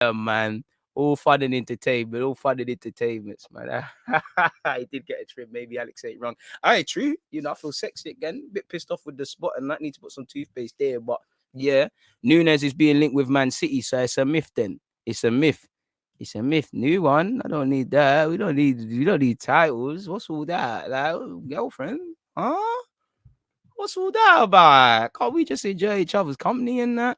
man. All fun and entertainment, all fun and entertainments, man. I did get a trim. Maybe Alex ain't wrong. Alright, true. I feel sexy again. A bit pissed off with the spot and that. Need to put some toothpaste there. But yeah, Nunes is being linked with Man City, so it's a myth then. It's a myth. It's a myth. New one. I don't need that. We don't need titles. What's all that? Like, girlfriend? Huh? What's all that about? Can't we just enjoy each other's company and that?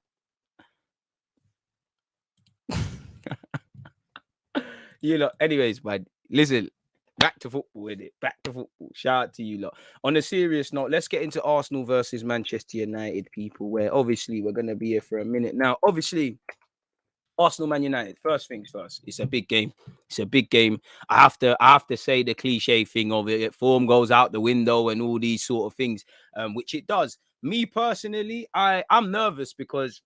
Anyways, man, listen, back to football, innit? Back to football. Shout out to you lot. On a serious note, let's get into Arsenal versus Manchester United, people, where obviously we're going to be here for a minute. Now, obviously, Arsenal Man United, first things first, it's a big game. It's a big game. I have to say the cliche thing of it, form goes out the window and all these sort of things, which it does. Me personally, I'm nervous because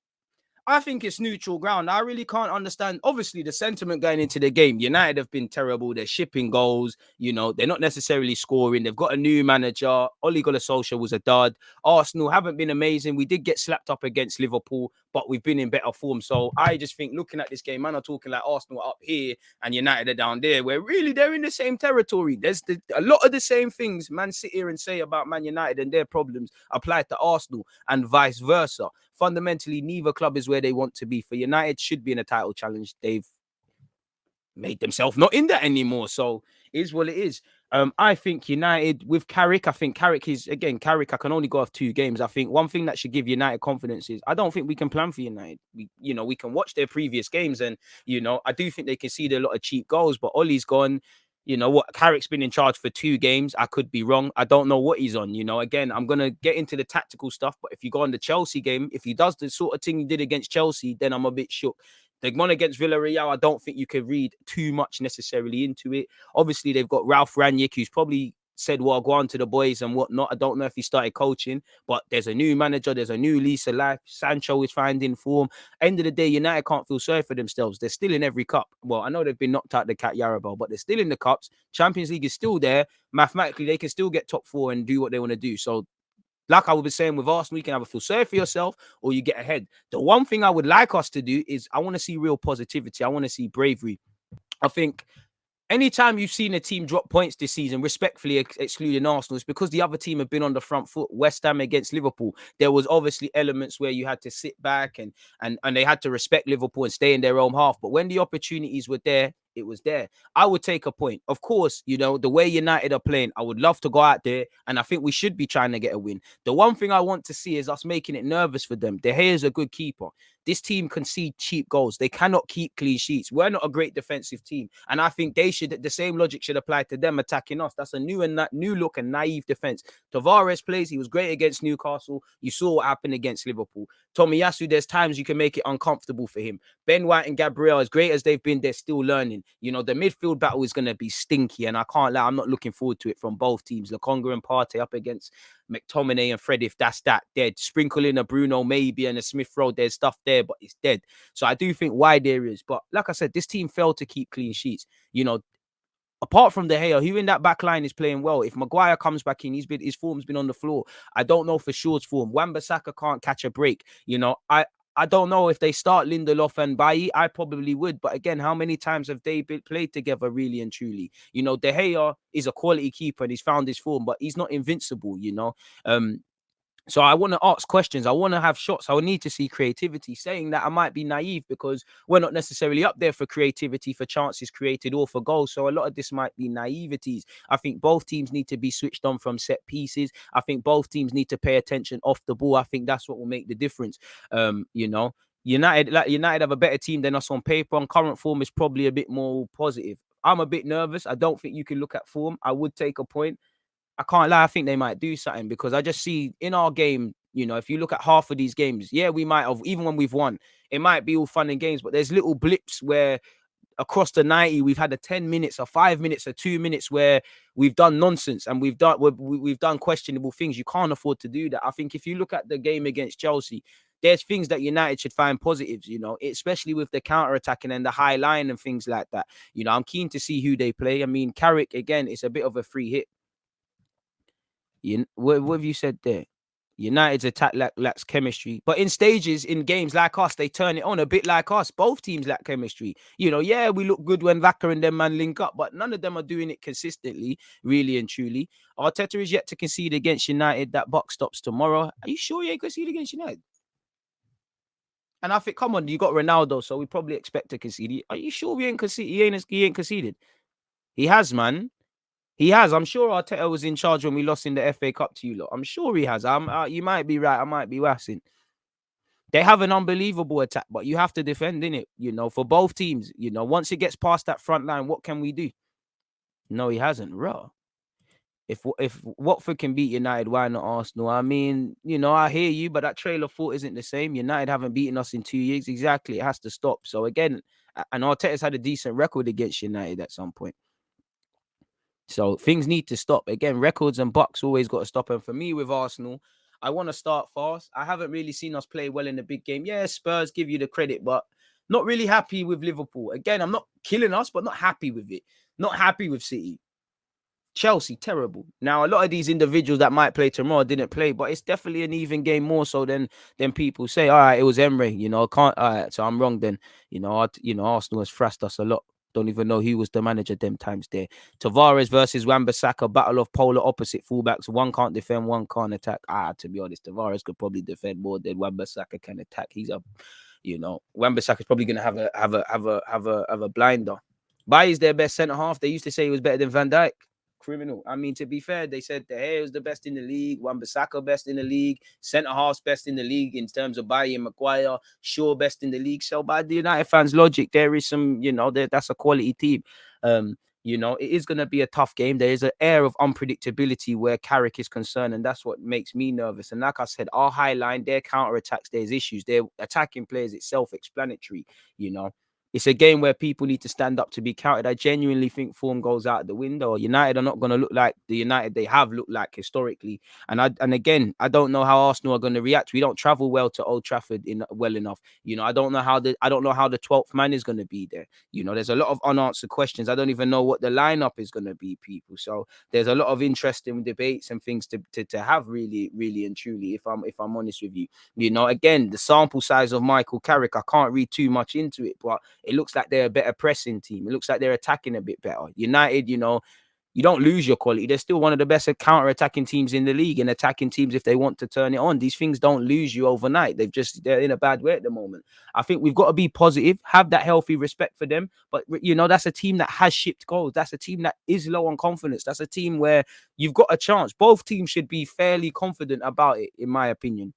I think it's neutral ground. I really can't understand. Obviously, the sentiment going into the game. United have been terrible. They're shipping goals. They're not necessarily scoring. They've got a new manager. Ole Gunnar Solskjaer was a dud. Arsenal haven't been amazing. We did get slapped up against Liverpool, but we've been in better form. So I just think looking at this game, man, are talking like Arsenal are up here and United are down there, where really they're in the same territory. There's a lot of the same things man sit here and say about Man United and their problems apply to Arsenal and vice versa. Fundamentally, neither club is where they want to be. For United, should be in a title challenge. They've made themselves not in that anymore. So it is what it is. I think United with Carrick, I think Carrick is, again, Carrick, I can only go off 2 games. I think one thing that should give United confidence is I don't think we can plan for United. We can watch their previous games and, I do think they can see a lot of cheap goals, but Ollie's gone. Carrick's been in charge for 2 games. I could be wrong. I don't know what he's on. Again, I'm going to get into the tactical stuff, but if you go on the Chelsea game, if he does the sort of thing he did against Chelsea, then I'm a bit shook. The one against Villarreal, I don't think you can read too much necessarily into it. Obviously, they've got Ralph Rangnick, who's probably said, well, go on to the boys and whatnot. I don't know if he started coaching, but there's a new manager. There's a new lease of life. Sancho is finding form. End of the day, United can't feel sorry for themselves. They're still in every cup. Well, I know they've been knocked out the Cat Yarabel, but they're still in the cups. Champions League is still there. Mathematically, they can still get top 4 and do what they want to do. So like I was saying with Arsenal, you can either feel sorry for yourself or you get ahead. The one thing I would like us to do is I want to see real positivity. I want to see bravery. I think anytime you've seen a team drop points this season, respectfully excluding Arsenal, it's because the other team have been on the front foot. West Ham against Liverpool, there was obviously elements where you had to sit back and they had to respect Liverpool and stay in their own half. But when the opportunities were there, it was there. I would take a point. Of course, the way United are playing, I would love to go out there and I think we should be trying to get a win. The one thing I want to see is us making it nervous for them. De Gea is a good keeper. This team concede cheap goals. They cannot keep clean sheets. We're not a great defensive team. And I think the same logic should apply to them attacking us. That's a new look and naive defense. Tavares plays. He was great against Newcastle. You saw what happened against Liverpool. Tomiyasu, there's times you can make it uncomfortable for him. Ben White and Gabriel, as great as they've been, they're still learning. The midfield battle is going to be stinky. And I can't lie, I'm not looking forward to it from both teams. Lokonga and Partey up against McTominay and Fred, if that's that, dead. Sprinkle in a Bruno maybe and a Smith Rowe, there's stuff there, but it's dead. So I do think why there is. But like I said, this team failed to keep clean sheets. Apart from De Gea, who in that back line is playing well. If Maguire comes back in, his form's been on the floor. I don't know for sure's form. Wan-Bissaka can't catch a break. I don't know if they start Lindelof and Bailly. I probably would. But again, how many times have they played together really and truly? De Gea is a quality keeper and he's found his form, but he's not invincible, So I want to ask questions. I want to have shots. I will need to see creativity. Saying that, I might be naive because we're not necessarily up there for creativity, for chances created or for goals. So a lot of this might be naiveties. I think both teams need to be switched on from set pieces. I think both teams need to pay attention off the ball. I think that's what will make the difference. United have a better team than us on paper. On current form is probably a bit more positive. I'm a bit nervous. I don't think you can look at form. I would take a point. I can't lie, I think they might do something because I just see in our game, if you look at half of these games, yeah, we might have, even when we've won, it might be all fun and games, but there's little blips where across the 90, we've had a 10 minutes or 5 minutes or 2 minutes where we've done nonsense and we've done questionable things. You can't afford to do that. I think if you look at the game against Chelsea, there's things that United should find positives, especially with the counter-attacking and the high line and things like that. I'm keen to see who they play. I mean, Carrick, again, it's a bit of a free hit. What have you said there? United's attack lacks chemistry, but in stages, in games like us, they turn it on a bit like us. Both teams lack chemistry. Yeah, we look good when Vaca and them man link up, but none of them are doing it consistently, really and truly. Arteta is yet to concede against United. That box stops tomorrow. Are you sure he ain't conceded against United? And I think, come on, you got Ronaldo, so we probably expect to concede. Are you sure we ain't conceded? He ain't conceded. He has, man. He has. I'm sure Arteta was in charge when we lost in the FA Cup to you lot. I'm sure he has. You might be right. I might be wassing. They have an unbelievable attack, but you have to defend, innit? For both teams. Once it gets past that front line, what can we do? No, he hasn't. Raw. If Watford can beat United, why not Arsenal? I mean, I hear you, but that trail of thought isn't the same. United haven't beaten us in 2 years. Exactly. It has to stop. So again, and Arteta's had a decent record against United at some point. So things need to stop. Again, records and bucks always got to stop. And for me with Arsenal, I want to start fast. I haven't really seen us play well in the big game. Yeah, Spurs give you the credit, but not really happy with Liverpool. Again, I'm not killing us, but not happy with it. Not happy with City. Chelsea, terrible. Now, a lot of these individuals that might play tomorrow didn't play, but it's definitely an even game more so than people say. All right, it was Emre, can't. All right, so I'm wrong then. Arsenal has thrashed us a lot. Don't even know who was the manager them times there. Tavares versus Wan-Bissaka, battle of polar opposite fullbacks. One can't defend, one can't attack. To be honest, Tavares could probably defend more than Wan-Bissaka can attack. He's Wan-Bissaka is probably going to have a blinder. Bailly's their best centre half. They used to say he was better than Van Dijk. Criminal. I mean, to be fair, they said De Gea was the best in the league, Wan-Bissaka best in the league, centre halves best in the league in terms of Bailly and Maguire, Shaw best in the league. So by the United fans' logic, there is some, that's a quality team. It is going to be a tough game. There is an air of unpredictability where Carrick is concerned, and that's what makes me nervous. And like I said, our high line, their counter-attacks, there's issues. Their attacking players, it's self-explanatory, It's a game where people need to stand up to be counted. I genuinely think form goes out the window. United are not going to look like the United they have looked like historically. And again, I don't know how Arsenal are going to react. We don't travel well to Old Trafford well enough. I don't know how the 12th man is going to be there. There's a lot of unanswered questions. I don't even know what the lineup is going to be, people. So there's a lot of interesting debates and things to have, really, really and truly, if I'm honest with you. Again, the sample size of Michael Carrick, I can't read too much into it, but it looks like they're a better pressing team. It looks like they're attacking a bit better. United, you don't lose your quality. They're still one of the best counter-attacking teams in the league and attacking teams if they want to turn it on. These things don't lose you overnight. They're in a bad way at the moment. I think we've got to be positive, have that healthy respect for them. But, that's a team that has shipped goals. That's a team that is low on confidence. That's a team where you've got a chance. Both teams should be fairly confident about it, in my opinion,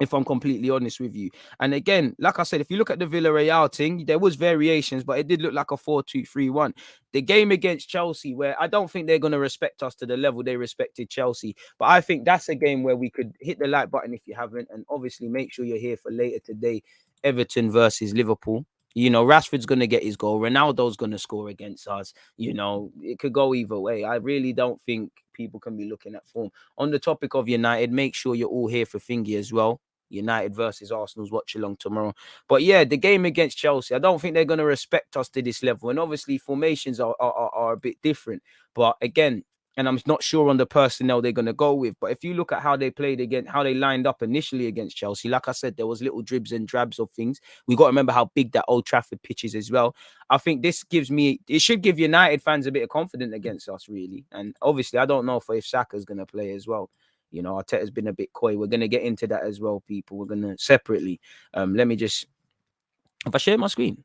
if I'm completely honest with you. And again, like I said, if you look at the Villarreal thing, there was variations, but it did look like a 4-2-3-1. The game against Chelsea, where I don't think they're going to respect us to the level they respected Chelsea, but I think that's a game where we could hit the like button if you haven't, and obviously make sure you're here for later today, Everton versus Liverpool. Rashford's going to get his goal. Ronaldo's going to score against us. It could go either way. I really don't think people can be looking at form. On the topic of United, make sure you're all here for Thingy as well. United versus Arsenal's watch along tomorrow. But yeah, the game against Chelsea, I don't think they're going to respect us to this level. And obviously formations are a bit different. But again, and I'm not sure on the personnel they're going to go with. But if you look at how they played against, how they lined up initially against Chelsea, like I said, there was little dribs and drabs of things. We got to remember how big that Old Trafford pitch is as well. I think it should give United fans a bit of confidence against us, really. And obviously, I don't know if Saka's going to play as well. Arteta's been a bit coy. We're going to get into that as well, people. We're going to separately. Let me just, if I share my screen.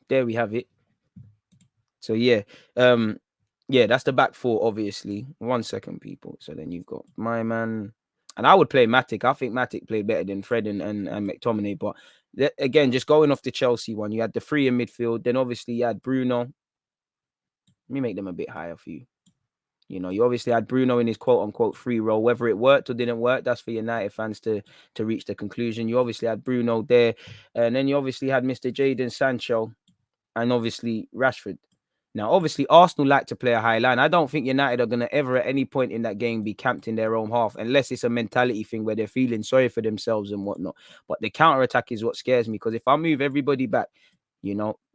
There we have it. So yeah, that's the back four, obviously. 1 second, people. So then you've got my man, and I would play Matic. I think Matic played better than Fred and McTominay. But again, just going off the Chelsea one, you had the three in midfield. Then obviously you had Bruno. Let me make them a bit higher for you. You obviously had Bruno in his quote-unquote free role. Whether it worked or didn't work, that's for United fans to reach the conclusion. You obviously had Bruno there. And then you obviously had Mr. Jadon Sancho and obviously Rashford. Now, obviously, Arsenal like to play a high line. I don't think United are going to ever at any point in that game be camped in their own half, unless it's a mentality thing where they're feeling sorry for themselves and whatnot. But the counter-attack is what scares me, because if I move everybody back,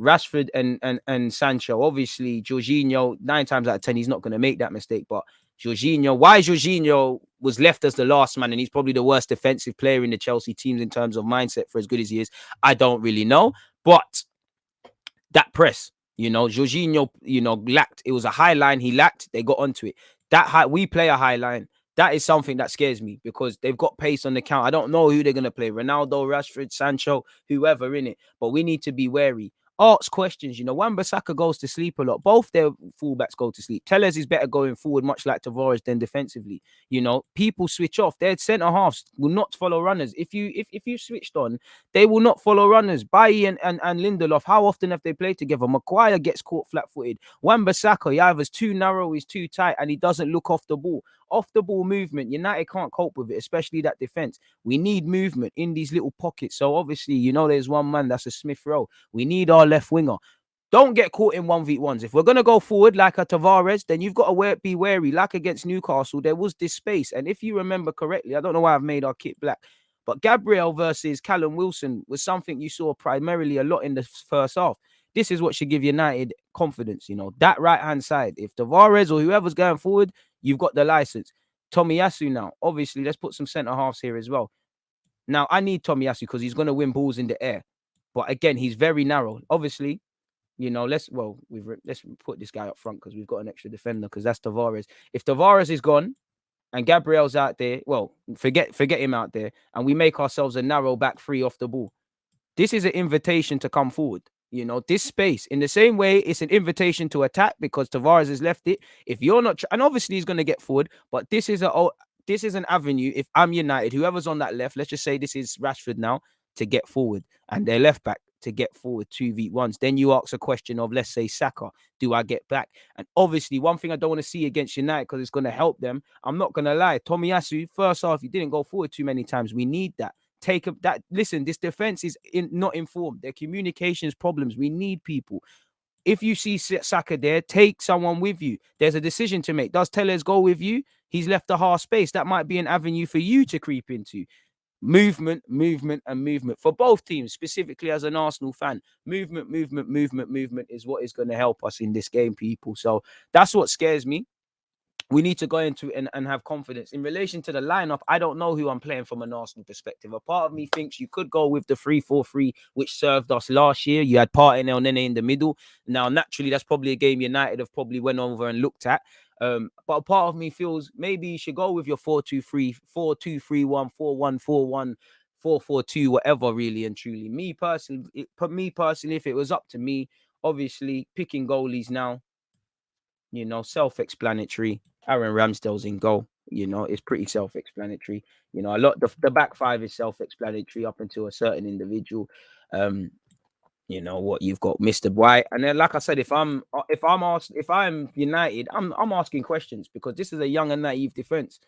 Rashford and Sancho, obviously, Jorginho, 9 times out of 10, he's not going to make that mistake. But Jorginho, why Jorginho was left as the last man, and he's probably the worst defensive player in the Chelsea teams in terms of mindset for as good as he is, I don't really know. But that press, Jorginho, lacked. It was a high line he lacked. They got onto it. We play a high line. That is something that scares me because they've got pace on the count. I don't know who they're going to play. Ronaldo, Rashford, Sancho, whoever in it. But we need to be wary. Ask questions. Wan-Bissaka goes to sleep a lot. Both their fullbacks go to sleep. Tellez is better going forward, much like Tavares, than defensively. People switch off. Their centre halves will not follow runners. If you switched on, they will not follow runners. Bailly and Lindelof, how often have they played together? Maguire gets caught flat-footed. Wan-Bissaka, he either's too narrow, he's too tight, and he doesn't look off the ball. Off the ball movement, United can't cope with it, especially that defense. We need movement in these little pockets. So obviously, there's one man that's a Smith Rowe. We need our left winger. Don't get caught in 1v1s. If we're going to go forward like a Tavares, then you've got to be wary. Like against Newcastle, there was this space. And if you remember correctly, I don't know why I've made our kit black, but Gabriel versus Callum Wilson was something you saw primarily a lot in the first half. This is what should give United confidence, that right-hand side. If Tavares or whoever's going forward, you've got the license. Tomiyasu now. Obviously, let's put some centre-halves here as well. Now, I need Tomiyasu because he's going to win balls in the air. But again, he's very narrow. Obviously, let's put this guy up front because we've got an extra defender because that's Tavares. If Tavares is gone and Gabriel's out there, well, forget him out there, and we make ourselves a narrow back three off the ball. This is an invitation to come forward. This space, in the same way, it's an invitation to attack because Tavares has left it. If you're not, and obviously he's going to get forward, but this is an avenue. If I'm United, whoever's on that left, let's just say this is Rashford now, to get forward, and their left back to get forward 2v1s. Then you ask a question of, let's say, Saka, do I get back? And obviously, one thing I don't want to see against United because it's going to help them. I'm not going to lie. Tomiyasu, first half, he didn't go forward too many times. We need that. Listen, this defense is not informed. Their communications problems. We need people. If you see Saka there, take someone with you. There's a decision to make. Does Tellez go with you? He's left a half space. That might be an avenue for you to creep into. Movement, and movement for both teams, specifically as an Arsenal fan. Movement is what is going to help us in this game, people. So that's what scares me. We need to go into it and have confidence. In relation to the lineup, I don't know who I'm playing from an Arsenal perspective. A part of me thinks you could go with the 3-4-3, which served us last year. You had Partey and El Nene in the middle. Now, naturally, that's probably a game United have probably went over and looked at. But a part of me feels maybe you should go with your 4-2-3, 4-2-3-1, 4-1-4-1, 4-4-2, whatever, really and truly. Me personally, if it was up to me, obviously, picking goalies now, self-explanatory. Aaron Ramsdale's in goal. It's pretty self-explanatory. A lot. The back five is self-explanatory up until a certain individual. What you've got, Mr. White, and then like I said, if I'm United, I'm asking questions because this is a young and naive defense.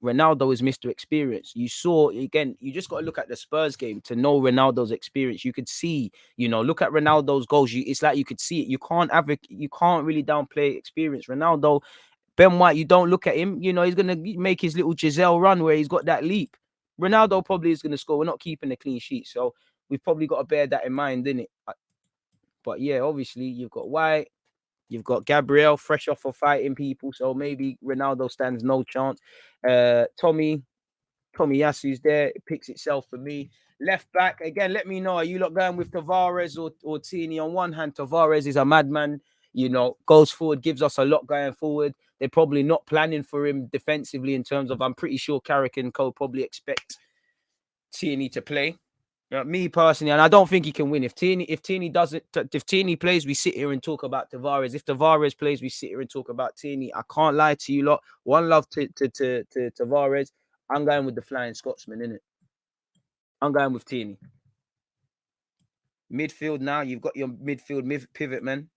Ronaldo is Mr. Experience. You saw, again, you just got to look at the Spurs game to know Ronaldo's experience. You could see, look at Ronaldo's goals. It's like you could see it. You can't really downplay experience. Ronaldo, Ben White, you don't look at him, he's going to make his little Giselle run where he's got that leap. Ronaldo probably is going to score. We're not keeping a clean sheet. So we've probably got to bear that in mind, innit? But yeah, obviously, you've got White. You've got fresh off of fighting people, so maybe Ronaldo stands no chance. Tomiyasu's there. It picks itself for me. Left back, again, let me know. Are you lot going with Tavares or Tierney? On one hand, Tavares is a madman, goes forward, gives us a lot going forward. They're probably not planning for him defensively in terms of, I'm pretty sure Carrick and co probably expect Tierney to play. Me personally, and I don't think he can win. If Tierney plays, we sit here and talk about Tavares. If Tavares plays, we sit here and talk about Tierney. I can't lie to you lot. One love to Tavares. I'm going with the Flying Scotsman, innit? I'm going with Tierney. Midfield now, you've got your midfield pivot, man.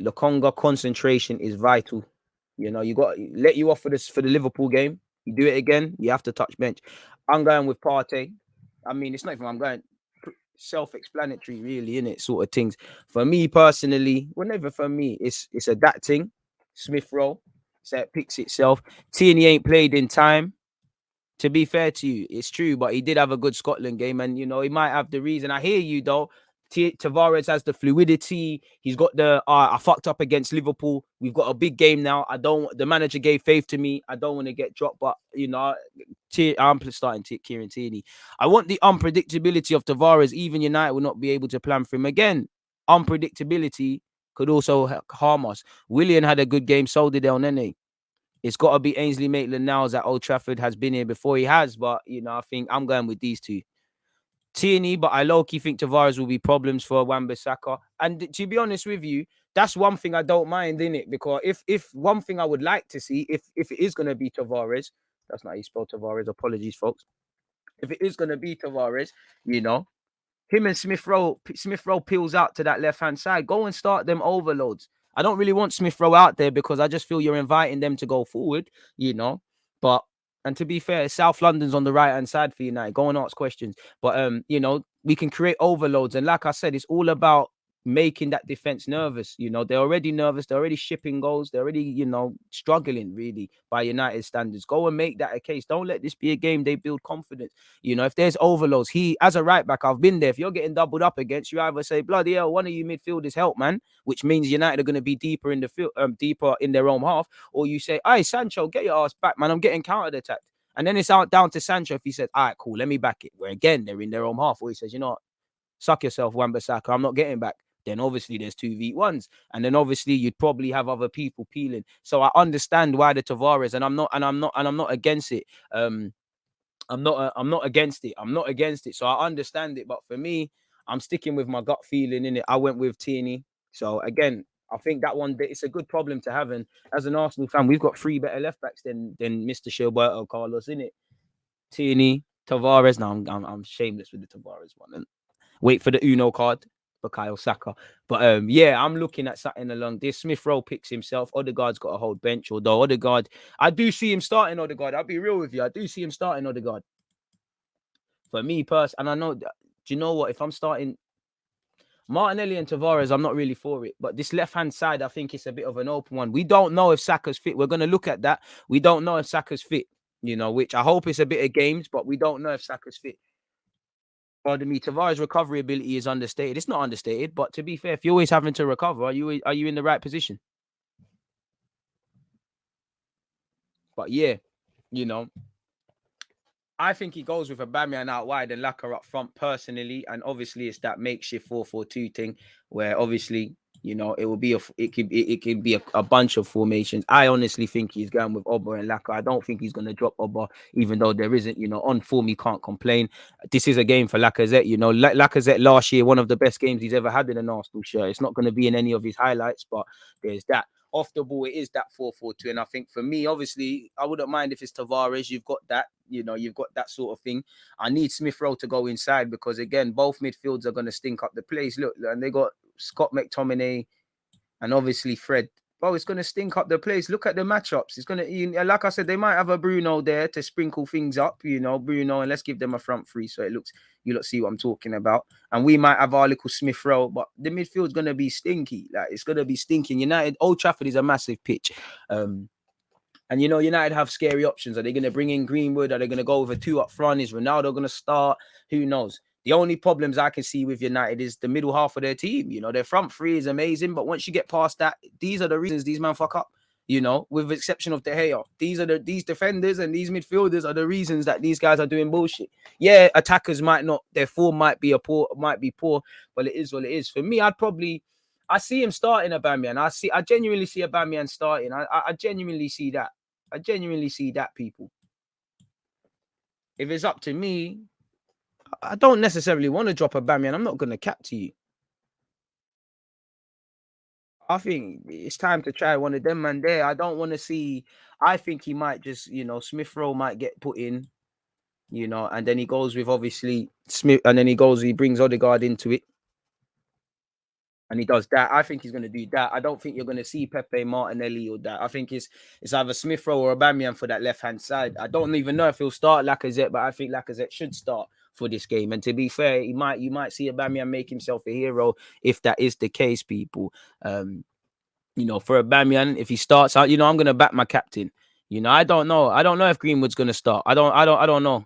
Lokonga concentration is vital. You got let you off for the Liverpool game. You do it again, you have to touch bench. I'm going with Partey. I mean, it's not even I'm going self-explanatory, really, innit? Sort of things. For me personally, whenever for me, it's adapting. Smith Rowe, so it picks itself. Tierney ain't played in time. To be fair to you, it's true, but he did have a good Scotland game, and he might have the reason. I hear you though. Tavares has the fluidity. He's got the I fucked up against Liverpool. We've got a big game now. The manager gave faith to me. I don't want to get dropped, but I'm starting Kieran Tierney. I want the unpredictability of Tavares. Even United will not be able to plan for him again. Unpredictability could also harm us. Willian had a good game, so did El Nene. It's got to be Ainsley Maitland-Niles at Old Trafford. Has been here before. He has, but I think I'm going with these two. Tierney, but I low-key think Tavares will be problems for Wan-Bissaka. And to be honest with you, that's one thing I don't mind, innit? Because if one thing I would like to see, if it is going to be Tavares, that's not how you spell Tavares, apologies, folks. If it is going to be Tavares, him and Smith Rowe peels out to that left-hand side. Go and start them overloads. I don't really want Smith Rowe out there because I just feel you're inviting them to go forward, But and to be fair, South London's on the right-hand side for United. Go and ask questions. But we can create overloads. And like I said, it's all about making that defense nervous. They're already nervous. They're already shipping goals. They're already, struggling really by United standards. Go and make that a case. Don't let this be a game they build confidence. If there's overloads, as a right back, I've been there. If you're getting doubled up against, you either say, bloody hell, one of you midfielders help, man, which means United are going to be deeper in the field, deeper in their own half, or you say, hey, Sancho, get your ass back, man. I'm getting countered attacked. And then it's out down to Sancho if he says, all right, cool, let me back it. Where again, they're in their own half. Or he says, suck yourself, Wan-Bissaka, I'm not getting back. Then obviously there's 2v1s. And then obviously you'd probably have other people peeling. So I understand why the Tavares, and I'm not against it. I'm not against it. I'm not against it. So I understand it. But for me, I'm sticking with my gut feeling in it. I went with Tierney. So again, I think that one, it's a good problem to have. And as an Arsenal fan, we've got 3 better left backs than Mr. Gilberto Carlos, in it. Tierney, Tavares. Now I'm shameless with the Tavares one. And wait for the Uno card. Bukayo Saka. But I'm looking at something along this. Smith Rowe picks himself. Odegaard's got a whole bench, although Odegaard, I do see him starting Odegaard. I'll be real with you. I do see him starting Odegaard. For me, and I know, do you know what? If I'm starting Martinelli and Tavares, I'm not really for it. But this left-hand side, I think it's a bit of an open one. We don't know if Saka's fit. We're going to look at that. We don't know if Saka's fit, which I hope it's a bit of games, but we don't know if Saka's fit. Pardon me, Tavares' recovery ability is understated. It's not understated, but to be fair, if you're always having to recover, are you in the right position? But yeah, I think he goes with Aubameyang out wide and Laka up front personally, and obviously it's that makeshift 4-4-2 thing where obviously it will be it could be a bunch of formations. I honestly think he's going with Oba and Laka. I don't think he's going to drop Oba, even though there isn't on form. He can't complain. This is a game for Lacazette. Lacazette last year, one of the best games he's ever had in an Arsenal shirt. It's not going to be in any of his highlights, but there's that. Off the ball, it is that 4-4-2. And I think for me, obviously, I wouldn't mind if it's Tavares. You've got that, you've got that sort of thing. I need Smith Rowe to go inside because, again, both midfields are going to stink up the place. Look, and they got Scott McTominay and obviously Fred. Bro, it's going to stink up the place. Look at the matchups. It's going to, like I said, they might have a Bruno there to sprinkle things up, Bruno, and let's give them a front three so you lot see what I'm talking about. And we might have our little Smith Rowe, but the midfield's going to be stinky. Like, it's going to be stinking. United, Old Trafford is a massive pitch. And, United have scary options. Are they going to bring in Greenwood? Are they going to go with a 2 up front? Is Ronaldo going to start? Who knows? The only problems I can see with United is the middle half of their team. Their front three is amazing, but once you get past that, these are the reasons these men fuck up. With the exception of De Gea, these defenders and these midfielders are the reasons that these guys are doing bullshit. Yeah, attackers might not, their form might be poor, but it is what it is. For me, I see him starting Aubameyang. I genuinely see Aubameyang starting. I genuinely see that. I genuinely see that, people. If it's up to me, I don't necessarily want to drop Aubameyang. I'm not going to cap to you. I think it's time to try one of them, man. There, I don't want to see. I think he might just, Smith Rowe might get put in, and then he goes with obviously Smith, and then he brings Odegaard into it, and he does that. I think he's going to do that. I don't think you're going to see Pepe, Martinelli, or that. I think it's either Smith Rowe or Aubameyang for that left hand side. I don't even know if he'll start Lacazette, but I think Lacazette should start for this game. And to be fair, you might see Aubameyang make himself a hero if that is the case, people. For Aubameyang, if he starts out, I'm going to back my captain. I don't know. I don't know if Greenwood's going to start. I don't know.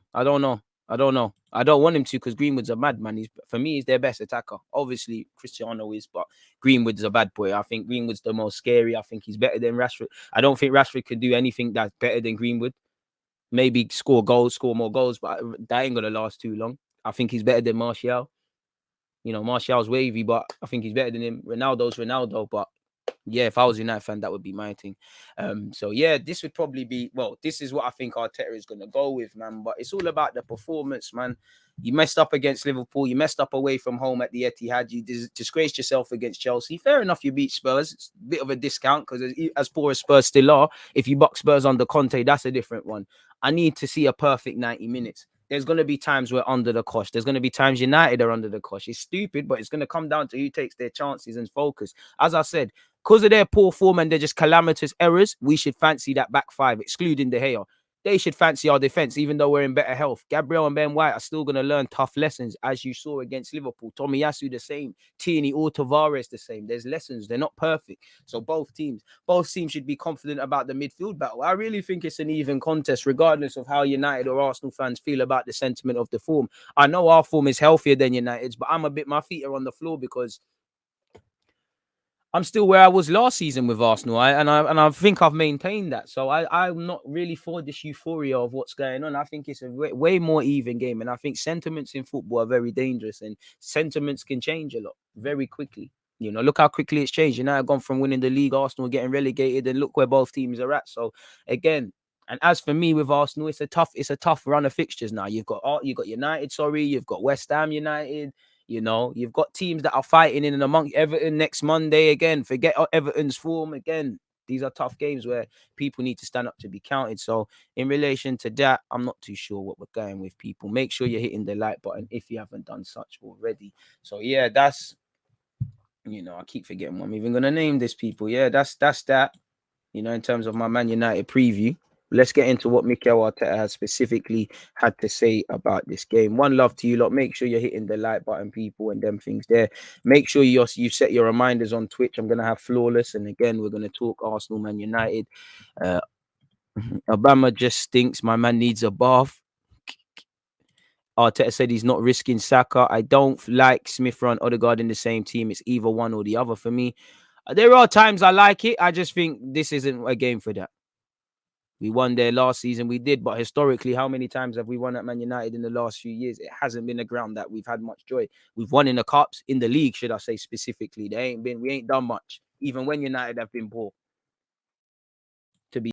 I don't know. I don't want him to because Greenwood's a madman. For me, he's their best attacker. Obviously, Cristiano is, but Greenwood's a bad boy. I think Greenwood's the most scary. I think he's better than Rashford. I don't think Rashford could do anything that's better than Greenwood. Maybe score more goals, but that ain't gonna last too long. I think he's better than Martial. You know, Martial's wavy, but I think he's better than him. Ronaldo's Ronaldo, but yeah, if I was a United fan, that would be my thing. So yeah, this would probably be, well, this is what I think Arteta is gonna go with, man. But it's all about the performance, man. You messed up against Liverpool, you messed up away from home at the Etihad, you disgraced yourself against Chelsea. Fair enough, you beat Spurs. It's a bit of a discount because as poor as Spurs still are, if you box Spurs under Conte, that's a different one. I need to see a perfect 90 minutes. There's going to be times we're under the cosh. There's going to be times United are under the cosh. It's stupid, but it's going to come down to who takes their chances and focus. As I said, because of their poor form and they're just calamitous errors, we should fancy that back five, excluding De Gea. They should fancy our defense, even though we're in better health. Gabriel and Ben White are still going to learn tough lessons, as you saw against Liverpool. Tomiyasu the same. Tierney or Tavares the same. There's lessons. They're not perfect. So both teams should be confident about the midfield battle. I really think it's an even contest, regardless of how United or Arsenal fans feel about the sentiment of the form. I know our form is healthier than United's, but my feet are on the floor because I'm still where I was last season with Arsenal, and I think I've maintained that. So I'm not really for this euphoria of what's going on. I think it's a way more even game, and I think sentiments in football are very dangerous, and sentiments can change a lot very quickly. You know, look how quickly it's changed. You know, I've gone from winning the league, Arsenal getting relegated, and look where both teams are at. So again, and as for me with Arsenal, it's a tough run of fixtures now. You've got United, you've got West Ham United. You know, you've got teams that are fighting in and among Everton next Monday again. Forget Everton's form again. These are tough games where people need to stand up to be counted. So in relation to that, I'm not too sure what we're going with, people. Make sure you're hitting the like button if you haven't done such already. So yeah, that's, you know, I keep forgetting what I'm even going to name this, people. Yeah, that's that, you know, in terms of my Man United preview. Let's get into what Mikel Arteta has specifically had to say about this game. One love to you lot. Make sure you're hitting the like button, people, and them things there. Make sure you set your reminders on Twitch. I'm going to have Flawless. And again, we're going to talk Arsenal, Man United. Obama just stinks. My man needs a bath. Arteta said he's not risking Saka. I don't like Smith Rowe and Odegaard in the same team. It's either one or the other for me. There are times I like it. I just think this isn't a game for that. We won there last season. We did, but historically, how many times have we won at Man United in the last few years? It hasn't been a ground that we've had much joy. We've won in the cups, in the league, should I say specifically. We ain't done much, even when United have been poor.